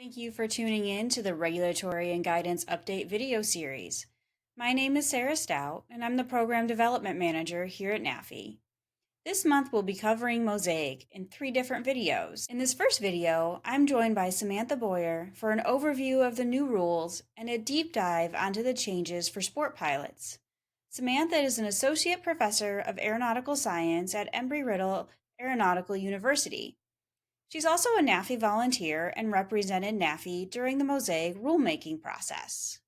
Thank you for tuning in to the Regulatory and Guidance Update video series. My name is Sarah Staudt, and I'm the Program Development Manager here at NAFI. This month we'll be covering MOSAIC in 3 different videos. In this first video, I'm joined by Samantha Bowyer for an overview of the new rules and a deep dive onto the changes for sport pilots. Samantha is an Associate Professor of Aeronautical Science at Embry-Riddle Aeronautical University. She's also a NAFI volunteer and represented NAFI during the MOSAIC rulemaking process.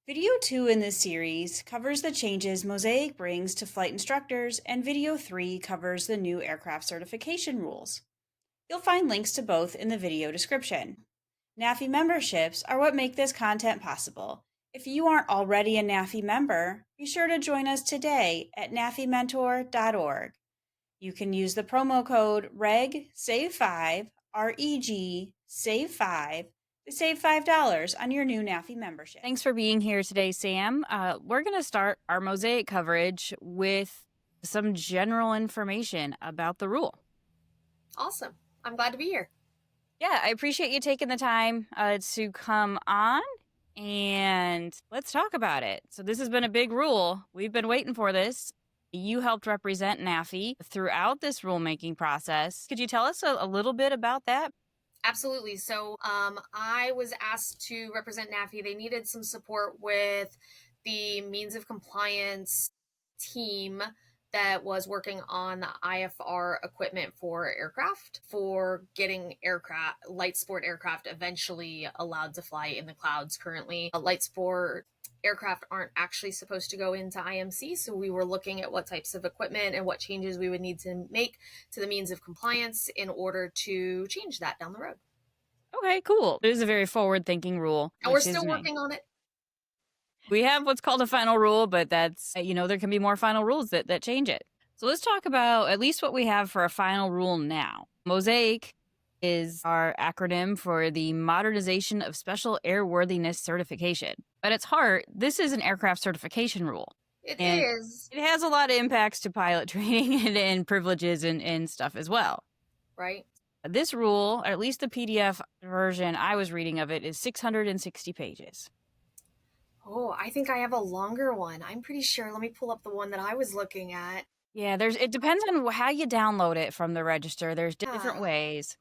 Video 2 in this series covers the changes MOSAIC brings to flight instructors, and Video 3 covers the new aircraft certification rules. You'll find links to both in the video description. NAFI memberships are what make this content possible. If you aren't already a NAFI member, be sure to join us today at nafimentor.org. You can use the promo code REGSAVE5, R-E-G, SAVE5, to save $5 on your new NAFI membership. Thanks for being here today, Sam. We're going to start our MOSAIC coverage with some general information about the rule. Awesome. I'm glad to be here. Yeah, I appreciate you taking the time to come on, and let's talk about it. So this has been a big rule. We've been waiting for this. You helped represent NAFI throughout this rulemaking process. Could you tell us a little bit about that? Absolutely. So I was asked to represent NAFI. They needed some support with the means of compliance team that was working on the IFR equipment for aircraft, for getting light sport aircraft eventually allowed to fly in the clouds. Currently, light sport aircraft aren't actually supposed to go into IMC, so we were looking at what types of equipment and what changes we would need to make to the means of compliance in order to change that down the road. Okay, cool. It is a very forward-thinking rule. And we're still working on it. We have what's called a final rule, but that's, there can be more final rules that change it. So let's talk about at least what we have for a final rule now. MOSAIC is our acronym for the Modernization of Special Airworthiness Certification. At its heart, this is an aircraft certification rule. It is. It has a lot of impacts to pilot training and privileges and stuff as well. Right. This rule, or at least the PDF version I was reading of it, is 660 pages. Oh, I think I have a longer one. I'm pretty sure. Let me pull up the one that I was looking at. Yeah, it depends on how you download it from the register. There's different ways.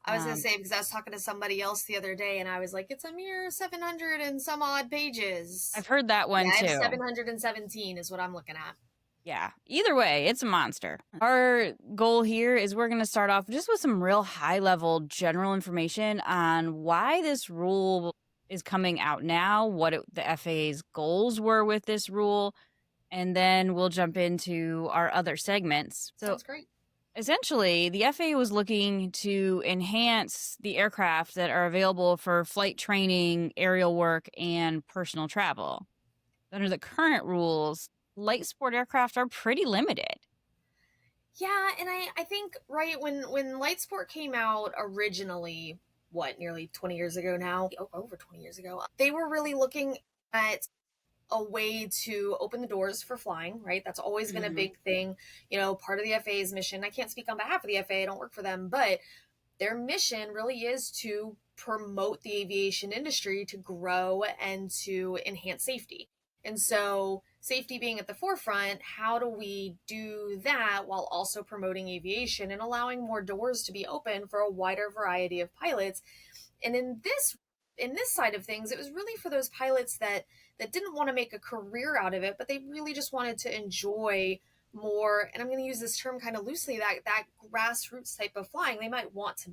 I was going to say, because I was talking to somebody else the other day, and I was like, it's a mere 700 and some odd pages. I've heard that one, too. 717 is what I'm looking at. Yeah. Either way, it's a monster. Our goal here is we're going to start off just with some real high-level general information on why this rule is coming out now, what the FAA's goals were with this rule, and then we'll jump into our other segments. Sounds great. Essentially, the FAA was looking to enhance the aircraft that are available for flight training, aerial work, and personal travel. Under the current rules, light sport aircraft are pretty limited. Yeah, and I think, right, when light sport came out originally, nearly 20 years ago now? Over 20 years ago. They were really looking at a way to open the doors for flying, right? That's always been a big thing. Part of the FAA's mission, I can't speak on behalf of the FAA, I don't work for them, but their mission really is to promote the aviation industry, to grow and to enhance safety. And so safety being at the forefront, how do we do that while also promoting aviation and allowing more doors to be open for a wider variety of pilots? And in this side of things, it was really for those pilots that didn't want to make a career out of it, but they really just wanted to enjoy more, and I'm going to use this term kind of loosely, that grassroots type of flying. They might want to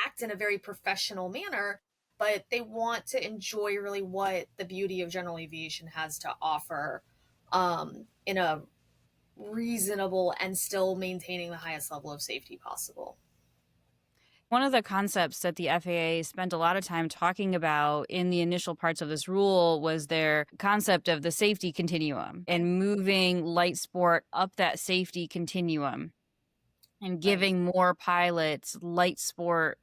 act in a very professional manner, but they want to enjoy really what the beauty of general aviation has to offer in a reasonable and still maintaining the highest level of safety possible. One of the concepts that the FAA spent a lot of time talking about in the initial parts of this rule was their concept of the safety continuum and moving light sport up that safety continuum and giving more pilots light sport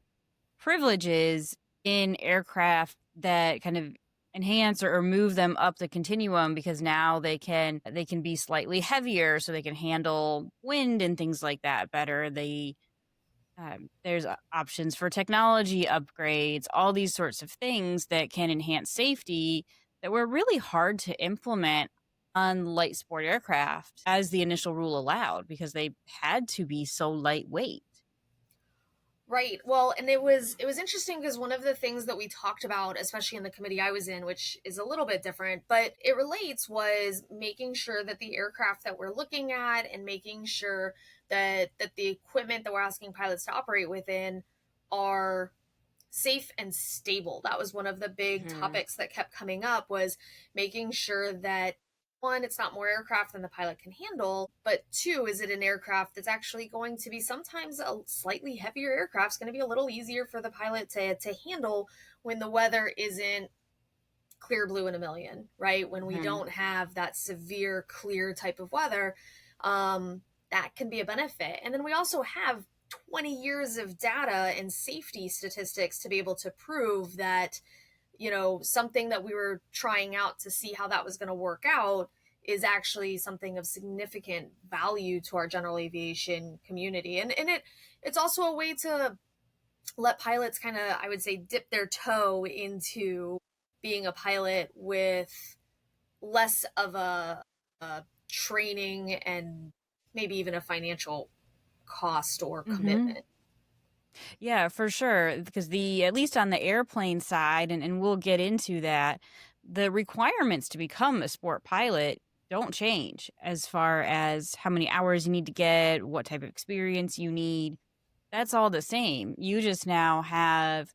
privileges in aircraft that kind of enhance or move them up the continuum, because now they can be slightly heavier so they can handle wind and things like that better. They There's options for technology upgrades, all these sorts of things that can enhance safety that were really hard to implement on light sport aircraft as the initial rule allowed because they had to be so lightweight. Right. Well, and it was interesting because one of the things that we talked about, especially in the committee I was in, which is a little bit different, but it relates, was making sure that the aircraft that we're looking at and making sure that the equipment that we're asking pilots to operate within are safe and stable. That was one of the big topics that kept coming up, was making sure that, one, it's not more aircraft than the pilot can handle, but two, is it an aircraft that's actually going to be, sometimes a slightly heavier aircraft is going to be a little easier for the pilot to handle when the weather isn't clear blue in a million, right? When we don't have that severe clear type of weather, that can be a benefit. And then we also have 20 years of data and safety statistics to be able to prove that, something that we were trying out to see how that was going to work out is actually something of significant value to our general aviation community. And it's also a way to let pilots kind of, I would say, dip their toe into being a pilot with less of a training and maybe even a financial cost or commitment. Yeah, for sure. Because at least on the airplane side, and we'll get into that, the requirements to become a sport pilot don't change as far as how many hours you need to get, what type of experience you need. That's all the same. You just now have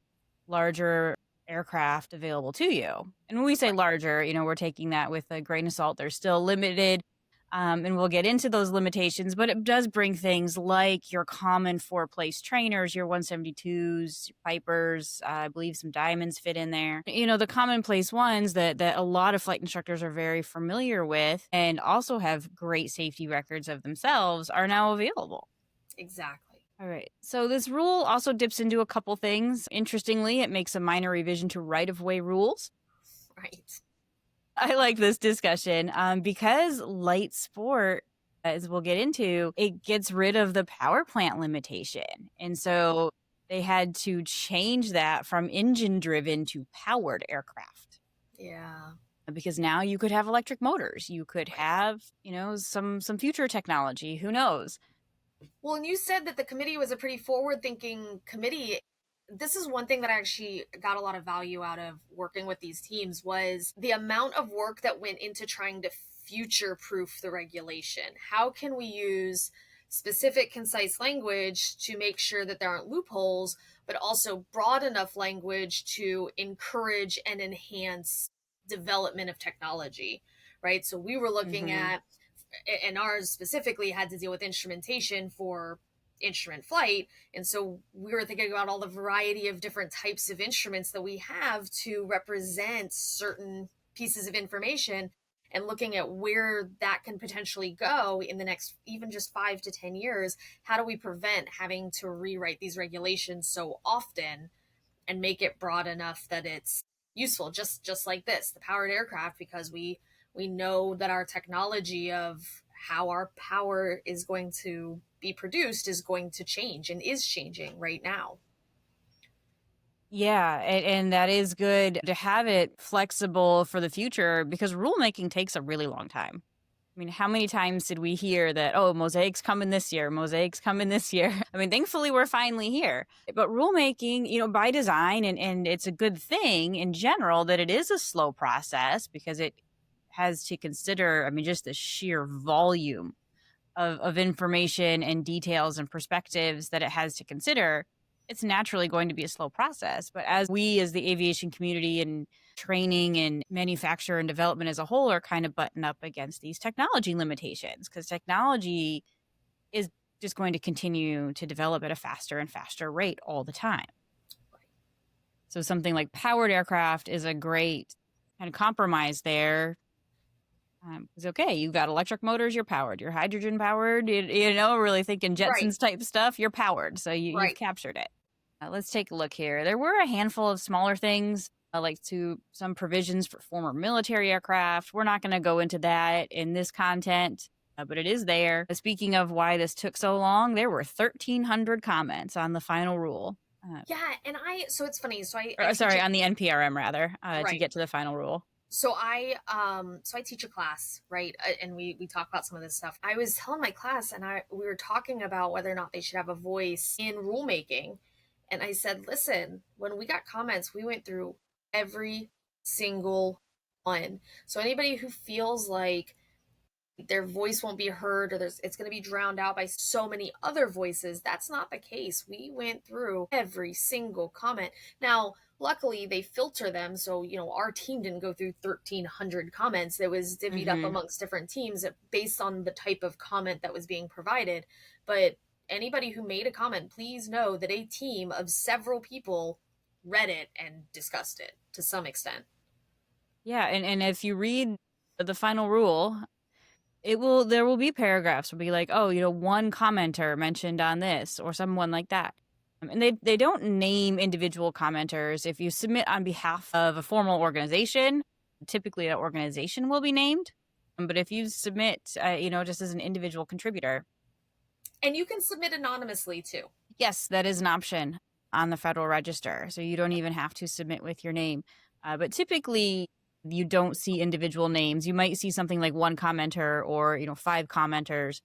larger aircraft available to you. And when we say larger, we're taking that with a grain of salt. They're still limited. And we'll get into those limitations, but it does bring things like your common four-place trainers, your 172s, Pipers, I believe some Diamonds fit in there. The commonplace ones that a lot of flight instructors are very familiar with and also have great safety records of themselves are now available. Exactly. All right. So this rule also dips into a couple things. Interestingly, it makes a minor revision to right-of-way rules. Right. I like this discussion because light sport, as we'll get into, it gets rid of the power plant limitation. And so they had to change that from engine driven to powered aircraft. Yeah. Because now you could have electric motors. You could have, some future technology. Who knows? Well, and you said that the committee was a pretty forward-thinking committee. This is one thing that I actually got a lot of value out of working with these teams, was the amount of work that went into trying to future-proof the regulation. How can we use specific, concise language to make sure that there aren't loopholes, but also broad enough language to encourage and enhance development of technology, right? So we were looking at, and ours specifically had to deal with instrumentation for instrument flight. And so we were thinking about all the variety of different types of instruments that we have to represent certain pieces of information, and looking at where that can potentially go in the next even just 5 to 10 years. How do we prevent having to rewrite these regulations so often and make it broad enough that it's useful, just like this, the powered aircraft, because we know that our technology of how our power is going to be produced is going to change and is changing right now. Yeah, and that is good to have it flexible for the future because rulemaking takes a really long time. I mean, how many times did we hear that, MOSAIC's coming this year, MOSAIC's coming this year? I mean, thankfully, we're finally here. But rulemaking, by design, and it's a good thing in general that it is a slow process because it has to consider, just the sheer volume of information and details and perspectives that it has to consider. It's naturally going to be a slow process. But as we, as the aviation community and training and manufacture and development as a whole, are kind of button up against these technology limitations, because technology is just going to continue to develop at a faster and faster rate all the time. So something like powered aircraft is a great kind of compromise there. It's okay. You've got electric motors, you're powered. You're hydrogen powered, really thinking Jetsons type stuff, you're powered. So you've captured it. Let's take a look here. There were a handful of smaller things, like some provisions for former military aircraft. We're not going to go into that in this content. but it is there. Speaking of why this took so long, there were 1,300 comments on the final rule. So it's funny. So on the NPRM rather, right. to get to the final rule. So I teach a class, right? And we talk about some of this stuff. I was telling my class, and we were talking about whether or not they should have a voice in rulemaking. And I said, listen, when we got comments, we went through every single one. So anybody who feels like their voice won't be heard or it's going to be drowned out by so many other voices, that's not the case. We went through every single comment. Now, luckily they filter them, so our team didn't go through 1,300 comments. It was divvied up amongst different teams based on the type of comment that was being provided. But anybody who made a comment, please know that a team of several people read it and discussed it to some extent. Yeah, and if you read the final rule, there will be paragraphs will be like, one commenter mentioned on this or someone like that. And they don't name individual commenters. If you submit on behalf of a formal organization, typically that organization will be named. But if you submit, just as an individual contributor. And you can submit anonymously too. Yes, that is an option on the Federal Register. So you don't even have to submit with your name. But typically, you don't see individual names. You might see something like one commenter or, 5 commenters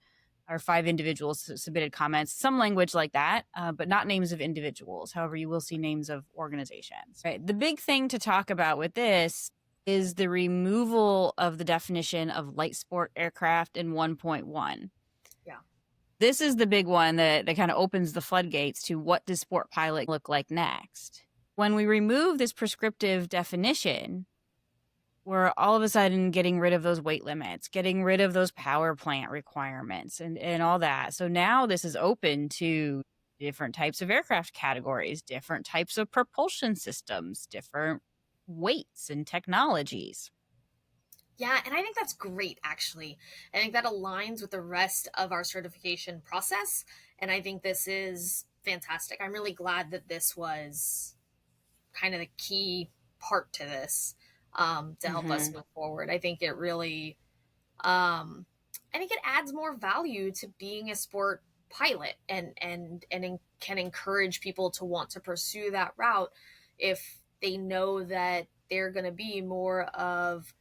or 5 individuals submitted comments, some language like that, but not names of individuals. However, you will see names of organizations. Right. The big thing to talk about with this is the removal of the definition of light sport aircraft in 1.1. Yeah. This is the big one that kind of opens the floodgates to what does sport pilot look like next. When we remove this prescriptive definition, we're all of a sudden getting rid of those weight limits, getting rid of those power plant requirements and all that. So now this is open to different types of aircraft categories, different types of propulsion systems, different weights and technologies. Yeah, and I think that's great, actually. I think that aligns with the rest of our certification process, and I think this is fantastic. I'm really glad that this was kind of the key part to this. To help us move forward. I think it really, I think it adds more value to being a sport pilot and can encourage people to want to pursue that route if they know that they're going to be more of,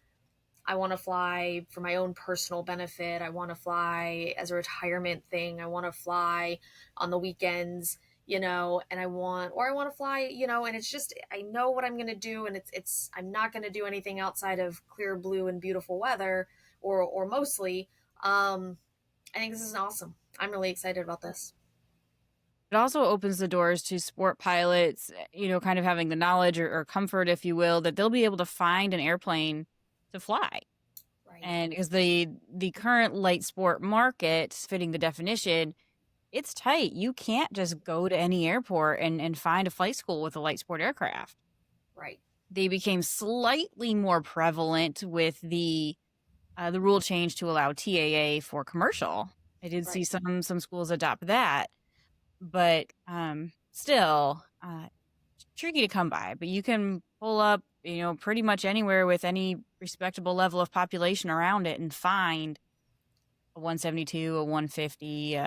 I want to fly for my own personal benefit. I want to fly as a retirement thing. I want to fly on the weekends, and I want to fly, and it's just, I know what I'm going to do. And I'm not going to do anything outside of clear blue and beautiful weather or mostly. I think this is awesome. I'm really excited about this. It also opens the doors to sport pilots, kind of having the knowledge or comfort, if you will, that they'll be able to find an airplane to fly. Right. And because the current light sport market fitting the definition, it's tight. You can't just go to any airport and find a flight school with a light sport aircraft. Right. They became slightly more prevalent with the rule change to allow TAA for commercial. I did see some schools adopt that, but still tricky to come by. But you can pull up, pretty much anywhere with any respectable level of population around it and find a 172, a 150,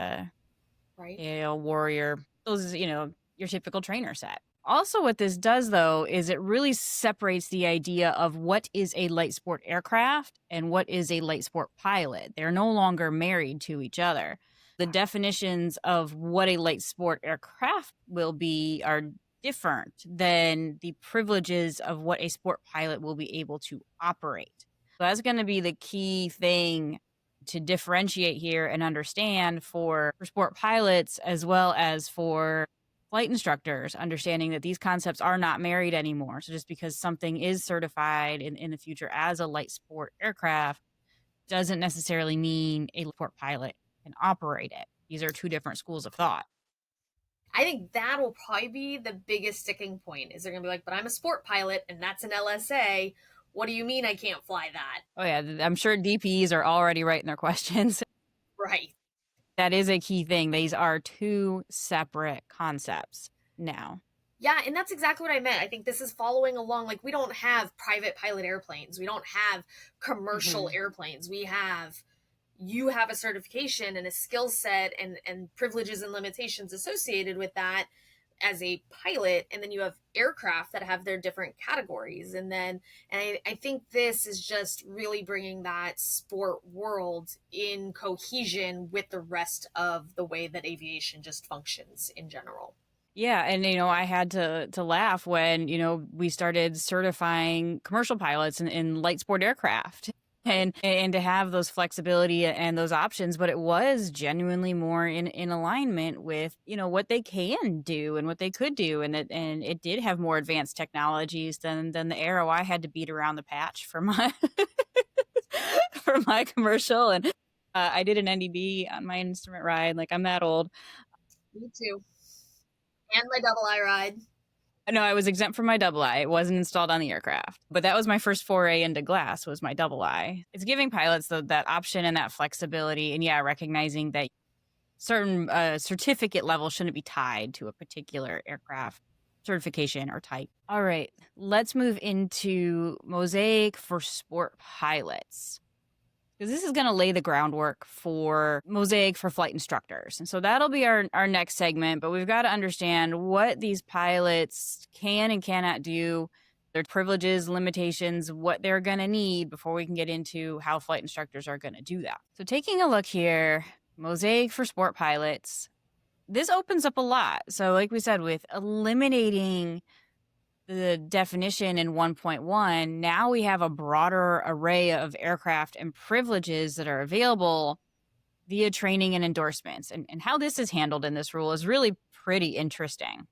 Warrior. Those, your typical trainer set. Also, what this does, though, is it really separates the idea of what is a light sport aircraft and what is a light sport pilot. They're no longer married to each other. The definitions of what a light sport aircraft will be are different than the privileges of what a sport pilot will be able to operate. So that's going to be the key thing to differentiate here and understand for sport pilots as well as for flight instructors, understanding that these concepts are not married anymore. So just because something is certified in the future as a light sport aircraft doesn't necessarily mean a sport pilot can operate it. These are two different schools of thought. I think that will probably be the biggest sticking point. Is they're going to be like, but I'm a sport pilot and that's an LSA. What do you mean I can't fly that? Oh, yeah. I'm sure DPs are already writing their questions. Right. That is a key thing. These are two separate concepts now. Yeah, and that's exactly what I meant. I think this is following along. Like, we don't have private pilot airplanes. We don't have commercial airplanes. We have, you have a certification and a skill set and privileges and limitations associated with that as a pilot, and then you have aircraft that have their different categories. And I think this is just really bringing that sport world in cohesion with the rest of the way that aviation just functions in general. Yeah, and I had to laugh when we started certifying commercial pilots in light sport aircraft, and to have those flexibility and those options, but it was genuinely more in alignment with what they can do and what they could do, and it did have more advanced technologies than the Aero I had to beat around the patch for my for my commercial, and I did an NDB on my instrument ride. Like, I'm that old. Me too. And my double I ride. No, I was exempt from my double I. It wasn't installed on the aircraft. But that was my first foray into glass, was my double I. It's giving pilots that option and that flexibility. And yeah, recognizing that certain certificate level shouldn't be tied to a particular aircraft certification or type. All right, let's move into MOSAIC for sport pilots, because this is going to lay the groundwork for MOSAIC for flight instructors. And so that'll be our next segment, but we've got to understand what these pilots can and cannot do, their privileges, limitations, what they're going to need before we can get into how flight instructors are going to do that. So taking a look here, MOSAIC for sport pilots, this opens up a lot. So like we said, with eliminating the definition in 1.1, now we have a broader array of aircraft and privileges that are available via training and endorsements. And how this is handled in this rule is really pretty interesting.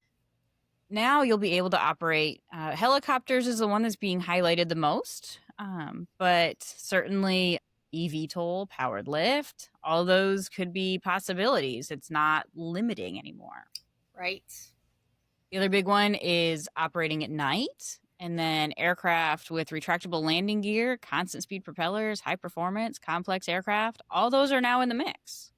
Now you'll be able to operate helicopters is the one that's being highlighted the most, but certainly eVTOL, powered lift, all those could be possibilities. It's not limiting anymore. Right. The other big one is operating at night, and then aircraft with retractable landing gear, constant speed propellers, high performance, complex aircraft. All those are now in the mix.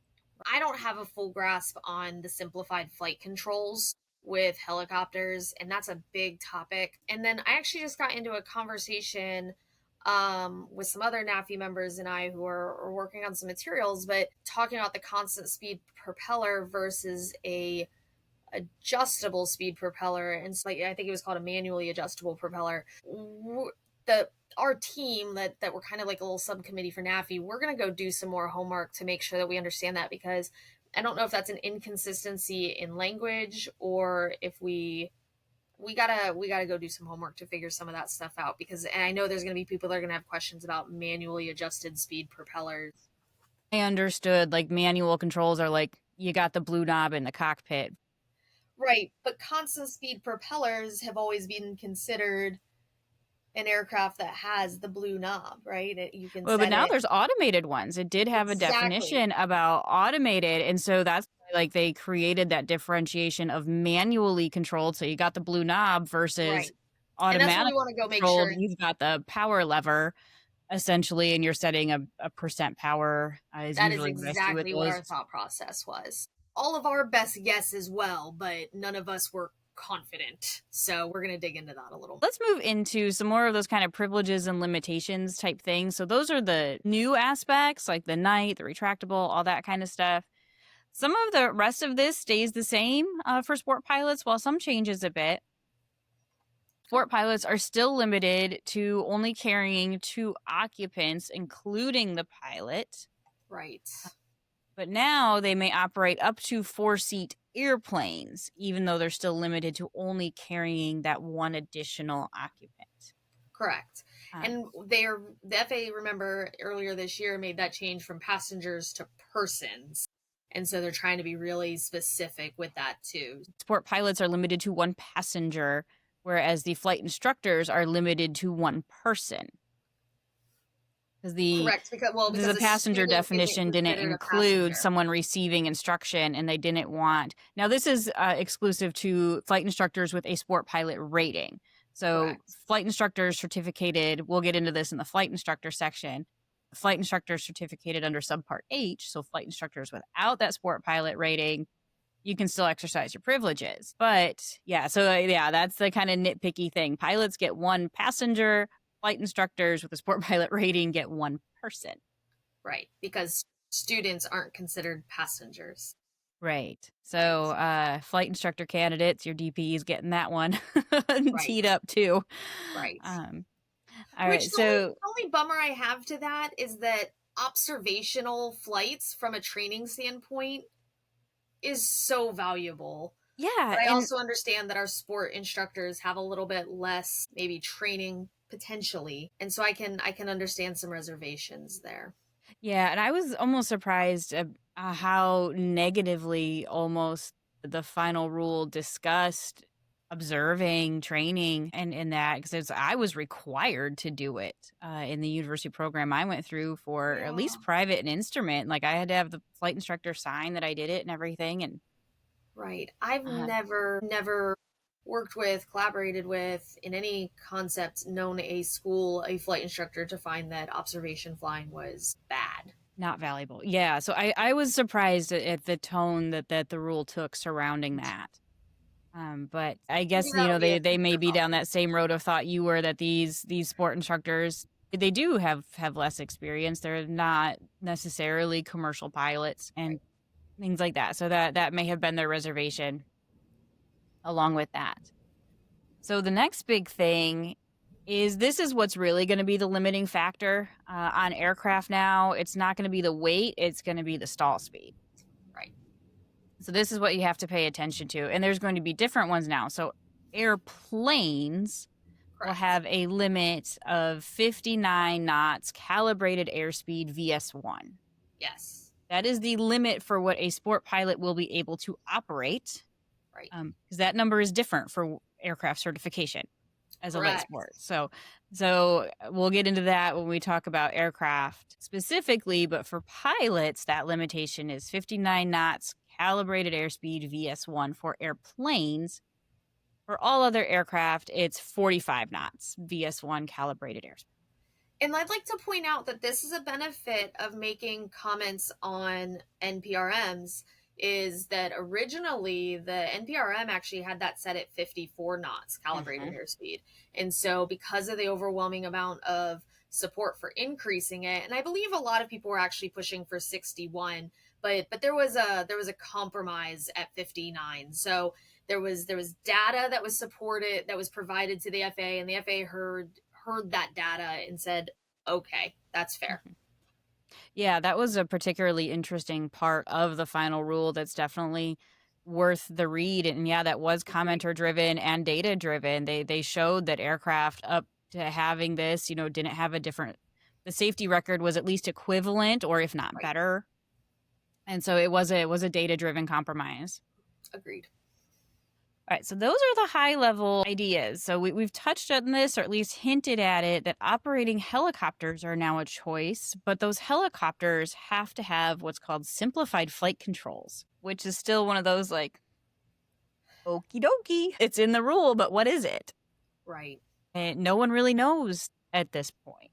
I don't have a full grasp on the simplified flight controls with helicopters, and that's a big topic. And then I actually just got into a conversation with some other NAFI members and I who are working on some materials, but talking about the constant speed propeller versus a adjustable speed propeller, and so, like, I think it was called a manually adjustable propeller. Our team that we're kind of like a little subcommittee for NAFI, we're going to go do some more homework to make sure that we understand that, because I don't know if that's an inconsistency in language or if we gotta go do some homework to figure some of that stuff out, because and I know there's going to be people that are going to have questions about manually adjusted speed propellers. I understood, like, manual controls are like you got the blue knob in the cockpit. Right, but constant speed propellers have always been considered an aircraft that has the blue knob, right? You can. Well, but now there's automated ones. It did have a definition about automated, and so that's like they created that differentiation of manually controlled. So you got the blue knob versus automatic controlled. You've got the power lever, essentially, and you're setting a percent power. That is exactly what our thought process was. All of our best guess as well, but none of us were confident. So we're going to dig into that a little. Let's move into some more of those kind of privileges and limitations type things. So those are the new aspects, like the night, the retractable, all that kind of stuff. Some of the rest of this stays the same for sport pilots, while some changes a bit. Sport pilots are still limited to only carrying 2 occupants, including the pilot. Right. But now they may operate up to 4-seat airplanes, even though they're still limited to only carrying that one additional occupant. Correct. And the FAA, remember, earlier this year made that change from passengers to persons. And so they're trying to be really specific with that too. Sport pilots are limited to 1 passenger, whereas the flight instructors are limited to 1 person. Correct, because the passenger definition didn't include someone receiving instruction, and they didn't want. Now, this is exclusive to flight instructors with a sport pilot rating. So, correct. Flight instructors certificated, we'll get into this in the flight instructor section. Flight instructors certificated under subpart H, so flight instructors without that sport pilot rating, you can still exercise your privileges. But yeah, so yeah, that's the kind of nitpicky thing. Pilots get 1 passenger. Flight instructors with a sport pilot rating get 1 person. Right, because students aren't considered passengers. Right. So, flight instructor candidates, your DP is getting that one teed Right. up too. Right. All Which right. So, the only bummer I have to that is that observational flights from a training standpoint is so valuable. yeah, But I and also understand that our sport instructors have a little bit less maybe training potentially. And so I can understand some reservations there. yeah, and I was almost surprised at how negatively almost the final rule discussed observing training and in that because I was required to do it in the university program I went through for at Yeah. least private and instrument. Like I had to have the flight instructor sign that I did it and everything. And Right. I've uh, never worked with, collaborated with, in any concept known a school, a flight instructor to find that observation flying was bad. not valuable. Yeah, so I was surprised at the tone that the rule took surrounding that. But I Maybe guess that'll be a they may future be down topic. that same road of thought you were that these sport instructors they do have less experience. They're not necessarily commercial pilots and Right. things like that. So that may have been their reservation along with that. So the next big thing is this is what's really going to be the limiting factor on aircraft now. It's not going to be the weight, it's going to be the stall speed. Right. So this is what you have to pay attention to. And there's going to be different ones now. So airplanes will Correct. have a limit of 59 knots calibrated airspeed VS1. Yes. That is the limit for what a sport pilot will be able to operate. Right. Because that number is different for aircraft certification as a light Correct. sport. So we'll get into that when we talk about aircraft specifically, but for pilots, that limitation is 59 knots calibrated airspeed VS1 for airplanes. For all other aircraft, it's 45 knots VS1 calibrated airspeed. And I'd like to point out that this is a benefit of making comments on NPRMs is that originally the NPRM actually had that set at 54 knots calibrated airspeed. And so because of the overwhelming amount of support for increasing it, and I believe a lot of people were actually pushing for 61, but there was a compromise at 59. So there was data that was supported, that was provided to the FAA, and the FAA heard that data and said, okay, that's fair. Yeah, that was a particularly interesting part of the final rule that's definitely worth the read. And yeah, that was commenter driven and data driven. They showed that aircraft up to having this, didn't have the safety record was at least equivalent or if not better. And so it was a data driven compromise. Agreed. All right, so those are the high level ideas. So we've touched on this, or at least hinted at it, that operating helicopters are now a choice, but those helicopters have to have what's called simplified flight controls, which is still one of those like, okie dokie, it's in the rule, but what is it? Right. And no one really knows at this point.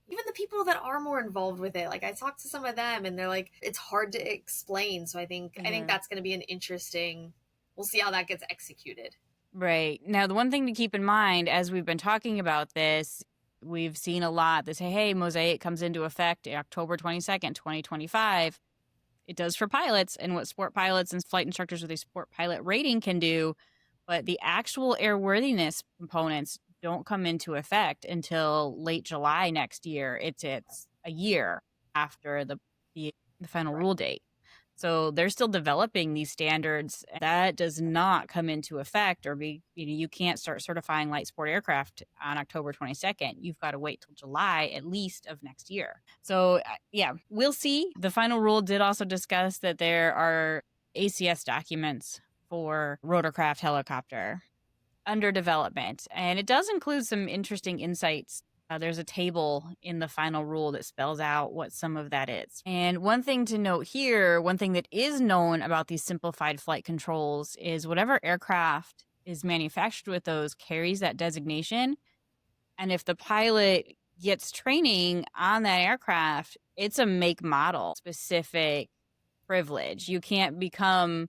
Even the people that are more involved with it, like I talked to some of them and they're like, it's hard to explain. So I think that's going to be an interesting, we'll see how that gets executed. Right. Now, the one thing to keep in mind as we've been talking about this, we've seen a lot that say, hey, MOSAIC comes into effect October 22nd, 2025. It does for pilots and what sport pilots and flight instructors with a sport pilot rating can do. But the actual airworthiness components don't come into effect until late July next year. It's a year after the final rule date. So they're still developing these standards. That does not come into effect or be, you can't start certifying light sport aircraft on October 22nd. You've got to wait till July at least of next year. So yeah, we'll see. The final rule did also discuss that there are ACS documents for rotorcraft helicopter under development. And it does include some interesting insights. There's a table in the final rule that spells out what some of that is. And one thing to note here, one thing that is known about these simplified flight controls is whatever aircraft is manufactured with those carries that designation. And if the pilot gets training on that aircraft, it's a make model specific privilege. You can't become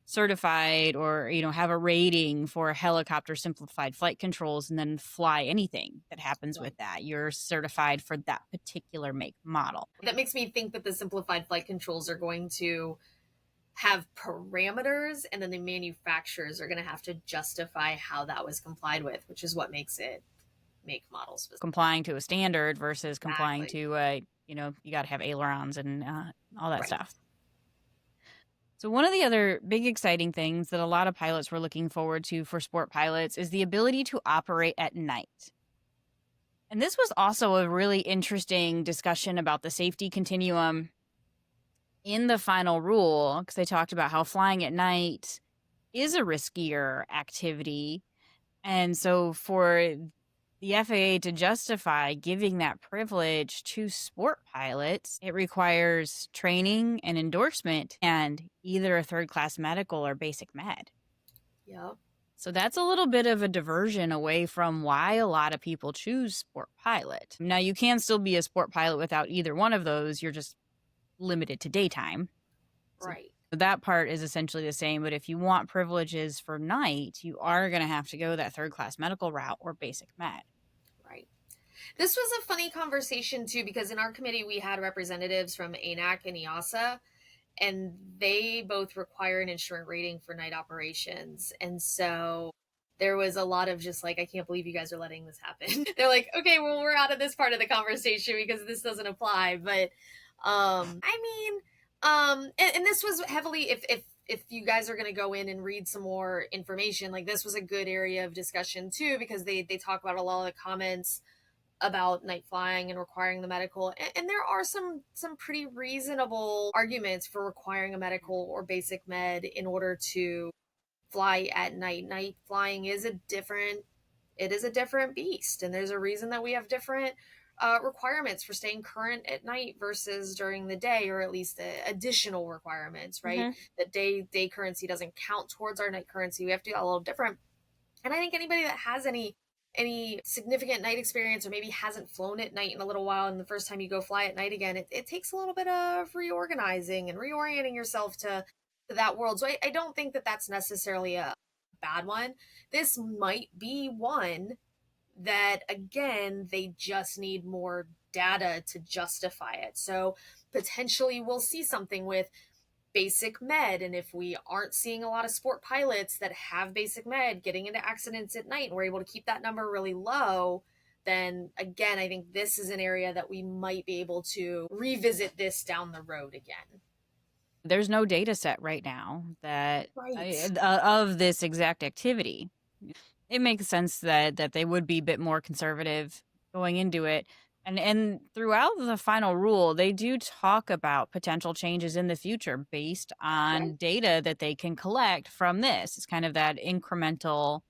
certified or, have a rating for helicopter simplified flight controls and then fly anything that happens with that. You're certified for that particular make model. That makes me think that the simplified flight controls are going to have parameters, and then the manufacturers are going to have to justify how that was complied with, which is what makes it make model specific. Complying to a standard versus complying to, you got to have ailerons and all that stuff. So one of the other big exciting things that a lot of pilots were looking forward to for sport pilots is the ability to operate at night. And this was also a really interesting discussion about the safety continuum in the final rule, because they talked about how flying at night is a riskier activity. And so for the FAA to justify giving that privilege to sport pilots, it requires training and endorsement and either a third-class medical or basic med. Yep. So that's a little bit of a diversion away from why a lot of people choose sport pilot. Now, you can still be a sport pilot without either one of those. You're just limited to daytime. Right. So that part is essentially the same. But if you want privileges for night, you are going to have to go that third-class medical route or basic med. Right. This was a funny conversation, too, because in our committee, we had representatives from ANAC and EASA, and they both require an instrument rating for night operations. And so there was a lot of just like, I can't believe you guys are letting this happen. They're like, okay, well, we're out of this part of the conversation because this doesn't apply. But and this was heavily, if you guys are going to go in and read some more information, like this was a good area of discussion too, because they talk about a lot of the comments about night flying and requiring the medical. And there are some pretty reasonable arguments for requiring a medical or basic med in order to fly at night. Night flying is a different beast. And there's a reason that we have different requirements for staying current at night versus during the day, or at least additional requirements, right? Mm-hmm. The day currency doesn't count towards our night currency. We have to do a little different. And I think anybody that has any significant night experience, or maybe hasn't flown at night in a little while, and the first time you go fly at night again, it takes a little bit of reorganizing and reorienting yourself to that world. So I don't think that that's necessarily a bad one. This might be one that, again, they just need more data to justify it. So potentially we'll see something with basic med, and if we aren't seeing a lot of sport pilots that have basic med getting into accidents at night, and we're able to keep that number really low, then again, I think this is an area that we might be able to revisit this down the road again. There's no data set right now that of this exact activity. It makes sense that they would be a bit more conservative going into it. And throughout the final rule, they do talk about potential changes in the future based on data that they can collect from this. It's kind of that incremental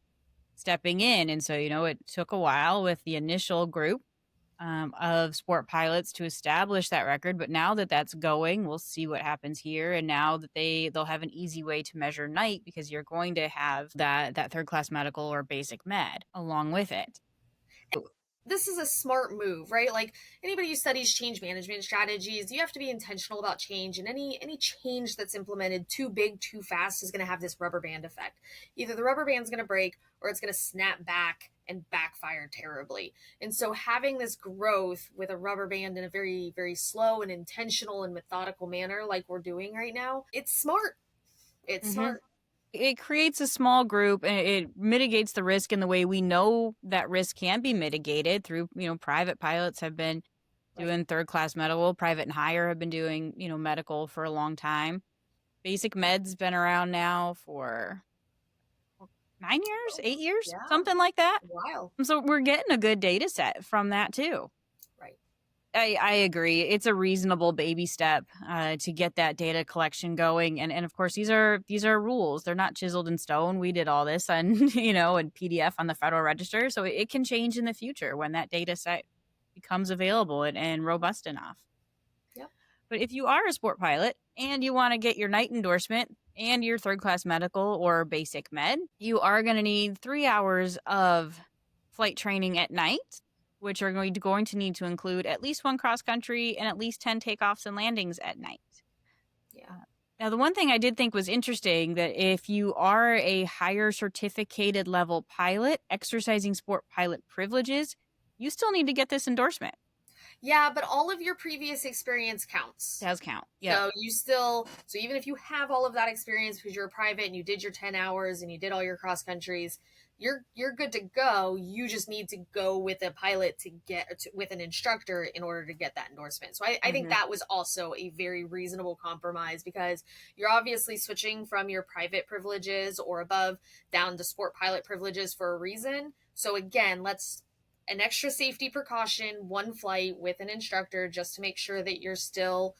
stepping in. And so, it took a while with the initial group of sport pilots to establish that record. But now that that's going, we'll see what happens here. And now that they'll have an easy way to measure night, because you're going to have that third-class medical or basic med along with it. This is a smart move, right? Like anybody who studies change management strategies, you have to be intentional about change, and any change that's implemented too big, too fast is going to have this rubber band effect. Either the rubber band's going to break or it's going to snap back and backfire terribly. And so having this growth with a rubber band in a very, very slow and intentional and methodical manner like we're doing right now, it's smart. It's smart. It creates a small group, and it mitigates the risk in the way we know that risk can be mitigated through, private pilots have been doing third-class medical, private and higher have been doing, medical for a long time. Basic med's been around now for 9 years, 8 years, something like that. Wow. So we're getting a good data set from that too. I agree. It's a reasonable baby step to get that data collection going. And of course, these are rules. They're not chiseled in stone. We did all this on, in PDF on the Federal Register. So it can change in the future when that data set becomes available and robust enough. Yep. But if you are a sport pilot and you want to get your night endorsement and your third-class medical or basic med, you are going to need 3 hours of flight training at night, which are going to need to include at least one cross country and at least 10 takeoffs and landings at night. Yeah. Now, the one thing I did think was interesting that if you are a higher certificated level pilot exercising sport pilot privileges, you still need to get this endorsement. Yeah, but all of your previous experience counts. Does count. Yeah. So even if you have all of that experience because you're a private and you did your 10 hours and you did all your cross countries, you're good to go. You just need to go with a pilot with an instructor in order to get that endorsement. So I think that was also a very reasonable compromise, because you're obviously switching from your private privileges or above down to sport pilot privileges for a reason. So again, an extra safety precaution, one flight with an instructor just to make sure that you're still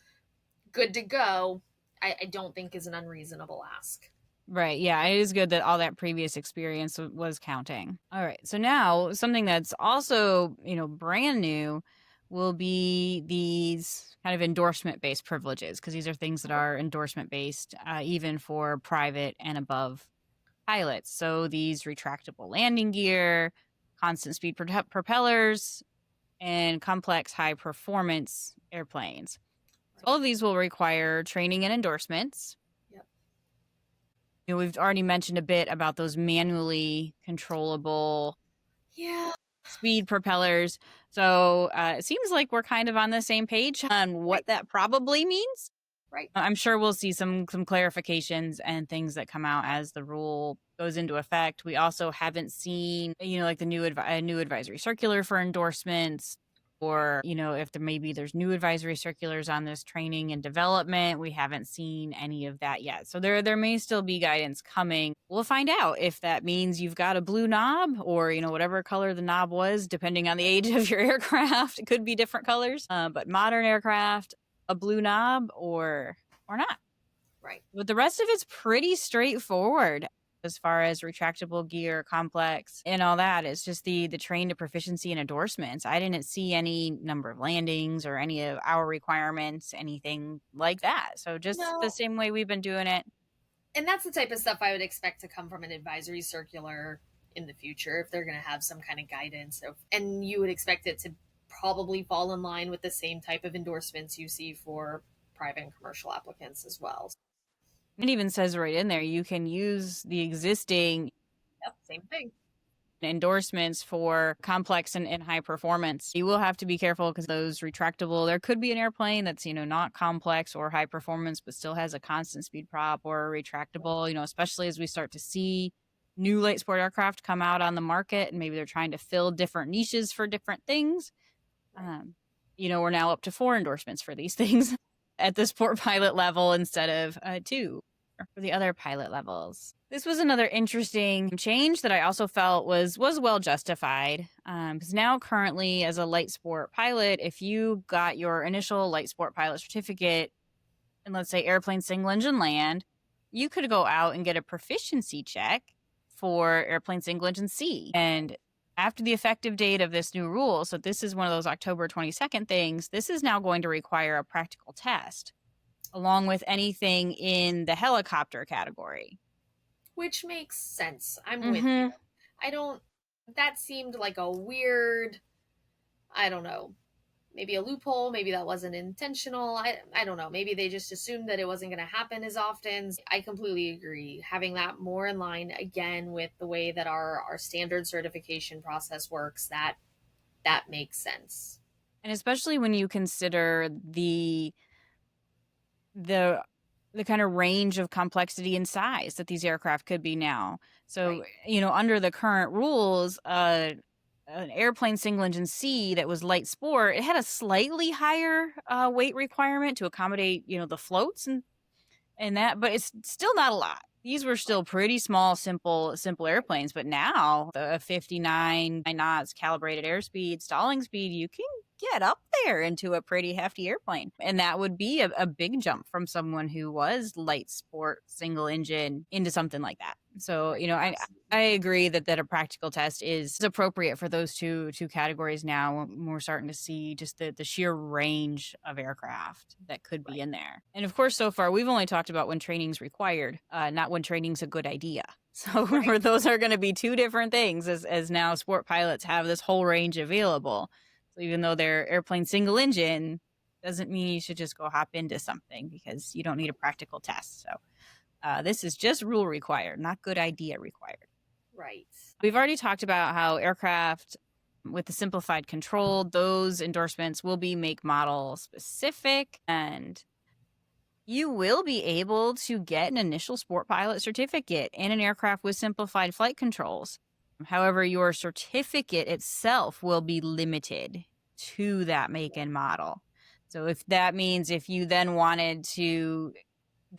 good to go, I don't think is an unreasonable ask. Right. Yeah, it is good that all that previous experience was counting. All right. So now something that's also, brand new will be these kind of endorsement-based privileges, because these are things that are endorsement-based, even for private and above pilots. So these retractable landing gear, constant speed propellers, and complex high performance airplanes. So all of these will require training and endorsements. We've already mentioned a bit about those manually controllable speed propellers. So it seems like we're kind of on the same page on what that probably means. Right. I'm sure we'll see some clarifications and things that come out as the rule goes into effect. We also haven't seen, like the new advisory circular for endorsements, or, if there's new advisory circulars on this training and development. We haven't seen any of that yet. So there may still be guidance coming. We'll find out if that means you've got a blue knob, or, whatever color the knob was, depending on the age of your aircraft. It could be different colors, but modern aircraft, a blue knob or not. Right. But the rest of it's pretty straightforward as far as retractable gear, complex, and all that. It's just the train to proficiency and endorsements. I didn't see any number of landings or any of our requirements, anything like that. So just the same way we've been doing it. And that's the type of stuff I would expect to come from an advisory circular in the future, if they're going to have some kind of guidance. And you would expect it to probably fall in line with the same type of endorsements you see for private and commercial applicants as well. It even says right in there, you can use the existing same thing endorsements for complex and high performance. You will have to be careful, because those retractable, there could be an airplane that's, not complex or high performance, but still has a constant speed prop or a retractable, especially as we start to see new light sport aircraft come out on the market, and maybe they're trying to fill different niches for different things. We're now up to 4 endorsements for these things at the sport pilot level instead of 2 for the other pilot levels. This was another interesting change that I also felt was well justified, because now currently as a light sport pilot, if you got your initial light sport pilot certificate in, let's say, airplane single engine land, you could go out and get a proficiency check for airplane single engine C. And after the effective date of this new rule, so this is one of those October 22nd things, this is now going to require a practical test, along with anything in the helicopter category. Which makes sense. I'm with you. That seemed like a weird, I don't know, maybe a loophole. Maybe that wasn't intentional. I don't know. Maybe they just assumed that it wasn't going to happen as often. I completely agree. Having that more in line, again, with the way that our standard certification process works, that makes sense. And especially when you consider the kind of range of complexity and size that these aircraft could be now. So, under the current rules, an airplane single engine C that was light sport, it had a slightly higher weight requirement to accommodate, the floats and that, but it's still not a lot. These were still pretty small, simple airplanes. But now the 59 knots calibrated airspeed, stalling speed, you can get up there into a pretty hefty airplane. And that would be a big jump from someone who was light sport single engine into something like that. So, I agree that a practical test is appropriate for those two categories now. We're starting to see just the sheer range of aircraft that could be in there. And of course, so far, we've only talked about when training's required, not when training's a good idea. So remember, those are going to be two different things as now sport pilots have this whole range available. So even though they're airplane single engine, doesn't mean you should just go hop into something because you don't need a practical test. So this is just rule required, not good idea required. Right. We've already talked about how aircraft with the simplified control, those endorsements will be make model specific, and you will be able to get an initial sport pilot certificate in an aircraft with simplified flight controls. However, your certificate itself will be limited to that make and model. So if that means if you then wanted to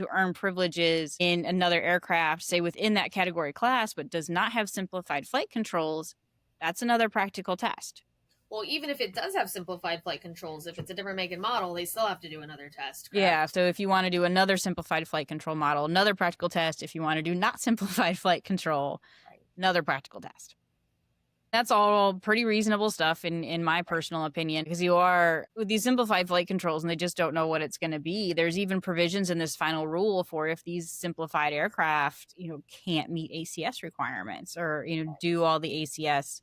earn privileges in another aircraft, say within that category class, but does not have simplified flight controls, that's another practical test. Well, even if it does have simplified flight controls, if it's a different make and model, they still have to do another test. Correct? Yeah, so if you want to do another simplified flight control model, another practical test. If you want to do not simplified flight control, another practical test. That's all pretty reasonable stuff in my personal opinion, because you are with these simplified flight controls and they just don't know what it's going to be. There's even provisions in this final rule for if these simplified aircraft, can't meet ACS requirements or, do all the ACS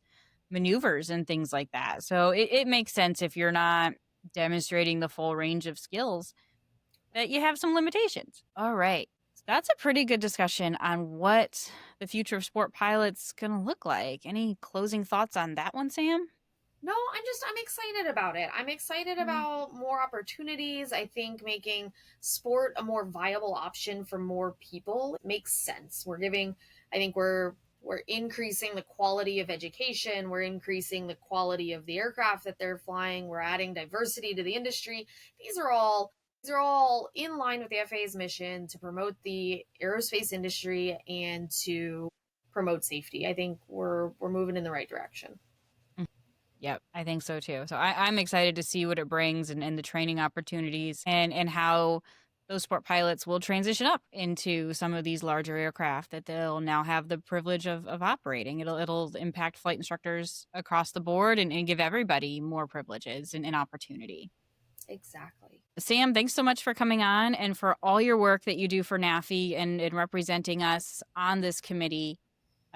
maneuvers and things like that. So it makes sense if you're not demonstrating the full range of skills that you have some limitations. All right. That's a pretty good discussion on what the future of sport pilots going to look like. Any closing thoughts on that one, Sam? No, I'm excited about it. I'm excited about more opportunities. I think making sport a more viable option for more people makes sense. We're increasing the quality of education. We're increasing the quality of the aircraft that they're flying. We're adding diversity to the industry. These are all in line with the FAA's mission to promote the aerospace industry and to promote safety. I think we're moving in the right direction. Yep, I think so too. So I'm excited to see what it brings and the training opportunities and how those sport pilots will transition up into some of these larger aircraft that they'll now have the privilege of operating. It'll impact flight instructors across the board and give everybody more privileges and opportunity. Exactly. Sam, thanks so much for coming on and for all your work that you do for NAFI and representing us on this committee.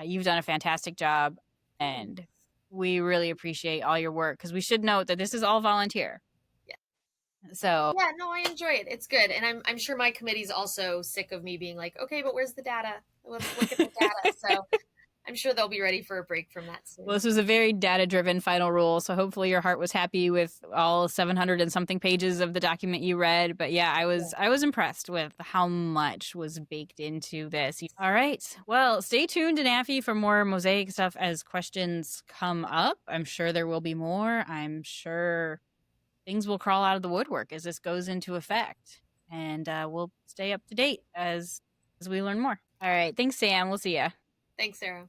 You've done a fantastic job, and we really appreciate all your work because we should note that this is all volunteer. So yeah, no, I enjoy it. It's good. And I'm sure my committee's also sick of me being like, okay, but where's the data? Let's look at the data. So I'm sure they'll be ready for a break from that soon. Well, this was a very data-driven final rule, so hopefully your heart was happy with all 700 and something pages of the document you read. But yeah, I was impressed with how much was baked into this. All right. Well, stay tuned to NAFI for more MOSAIC stuff as questions come up. I'm sure there will be more. I'm sure things will crawl out of the woodwork as this goes into effect. And we'll stay up to date as we learn more. All right. Thanks, Sam. We'll see ya. Thanks, Sarah.